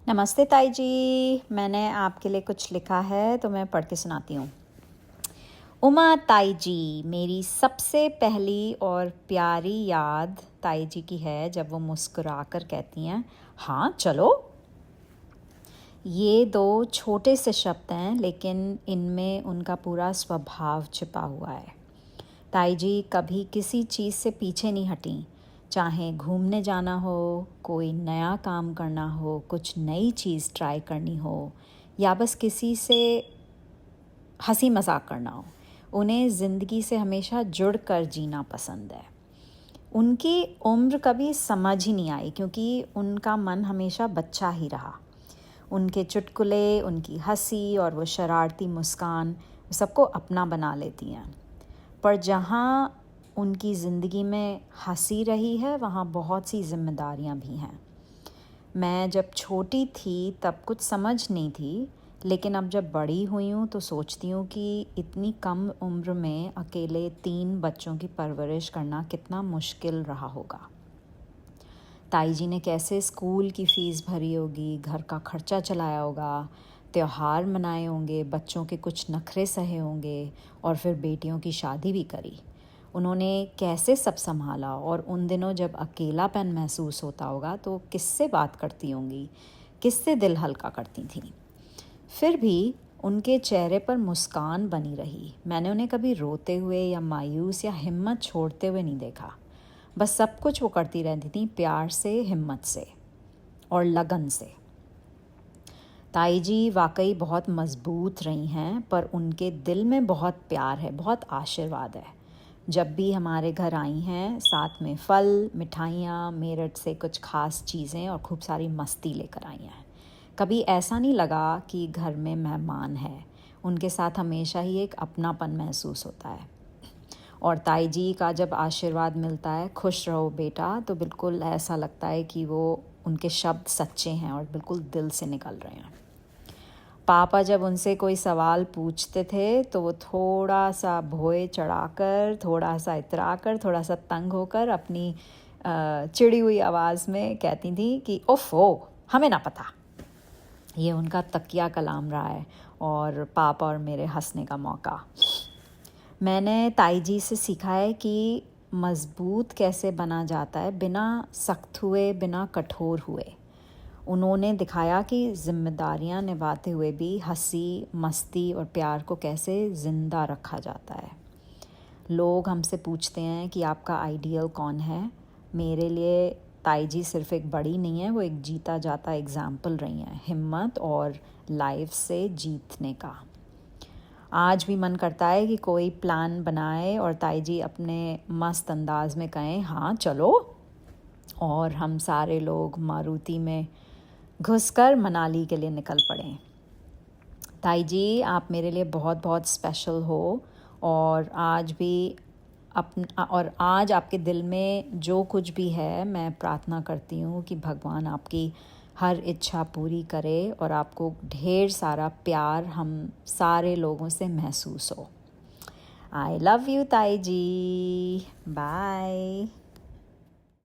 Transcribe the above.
नमस्ते ताई जी। मैंने आपके लिए कुछ लिखा है तो मैं पढ़ के सुनाती हूँ। उमा ताई जी, मेरी सबसे पहली और प्यारी याद ताई जी की है जब वो मुस्कुराकर कहती हैं, हाँ चलो। ये दो छोटे से शब्द हैं लेकिन इनमें उनका पूरा स्वभाव छिपा हुआ है। ताई जी कभी किसी चीज़ से पीछे नहीं हटी, चाहे घूमने जाना हो, कोई नया काम करना हो, कुछ नई चीज़ ट्राई करनी हो या बस किसी से हंसी मजाक करना हो, उन्हें ज़िंदगी से हमेशा जुड़ कर जीना पसंद है। उनकी उम्र कभी समझ ही नहीं आई क्योंकि उनका मन हमेशा बच्चा ही रहा। उनके चुटकुले, उनकी हंसी और वो शरारती मुस्कान सबको अपना बना लेती हैं। पर जहाँ उनकी ज़िंदगी में हंसी रही है वहाँ बहुत सी जिम्मेदारियाँ भी हैं। मैं जब छोटी थी तब कुछ समझ नहीं थी, लेकिन अब जब बड़ी हुई हूँ तो सोचती हूँ कि इतनी कम उम्र में अकेले 3 बच्चों की परवरिश करना कितना मुश्किल रहा होगा। ताई जी ने कैसे स्कूल की फ़ीस भरी होगी, घर का खर्चा चलाया होगा, त्योहार मनाए होंगे, बच्चों के कुछ नखरे सहे होंगे और फिर बेटियों की शादी भी करी। उन्होंने कैसे सब संभाला और उन दिनों जब अकेलापन महसूस होता होगा तो किससे बात करती होंगी, किससे दिल हल्का करती थीं। फिर भी उनके चेहरे पर मुस्कान बनी रही। मैंने उन्हें कभी रोते हुए या मायूस या हिम्मत छोड़ते हुए नहीं देखा। बस सब कुछ वो करती रहती थी, प्यार से, हिम्मत से और लगन से। ताई जी वाकई बहुत मज़बूत रही हैं, पर उनके दिल में बहुत प्यार है, बहुत आशीर्वाद है। जब भी हमारे घर आई हैं, साथ में फल, मिठाइयाँ, मेरठ से कुछ ख़ास चीज़ें और खूब सारी मस्ती लेकर आई हैं। कभी ऐसा नहीं लगा कि घर में मेहमान है। उनके साथ हमेशा ही एक अपनापन महसूस होता है। और ताई जी का जब आशीर्वाद मिलता है, खुश रहो बेटा, तो बिल्कुल ऐसा लगता है कि वो उनके शब्द सच्चे हैं और बिल्कुल दिल से निकल रहे हैं। पापा जब उनसे कोई सवाल पूछते थे तो वो थोड़ा सा भोए चढ़ाकर, थोड़ा सा इतराकर, थोड़ा सा तंग होकर अपनी चिड़ी हुई आवाज़ में कहती थी कि ओफ़ो, हमें ना पता। ये उनका तकिया कलाम रहा है और पापा और मेरे हंसने का मौका। मैंने ताई जी से सीखा है कि मज़बूत कैसे बना जाता है, बिना सख्त हुए, बिना कठोर हुए। उन्होंने दिखाया कि जिम्मेदारियां निभाते हुए भी हंसी, मस्ती और प्यार को कैसे ज़िंदा रखा जाता है। लोग हमसे पूछते हैं कि आपका आइडियल कौन है। मेरे लिए ताई जी सिर्फ एक बड़ी नहीं है, वो एक जीता जाता एग्ज़ाम्पल रही हैं, हिम्मत और लाइफ से जीतने का। आज भी मन करता है कि कोई प्लान बनाए और ताई जी अपने मस्त अंदाज में कहें, हाँ चलो, और हम सारे लोग मारुति में घुसकर मनाली के लिए निकल पड़े। ताई जी, आप मेरे लिए बहुत बहुत स्पेशल हो और आज आपके दिल में जो कुछ भी है, मैं प्रार्थना करती हूँ कि भगवान आपकी हर इच्छा पूरी करे और आपको ढेर सारा प्यार हम सारे लोगों से महसूस हो। आई लव यू ताई जी। बाय।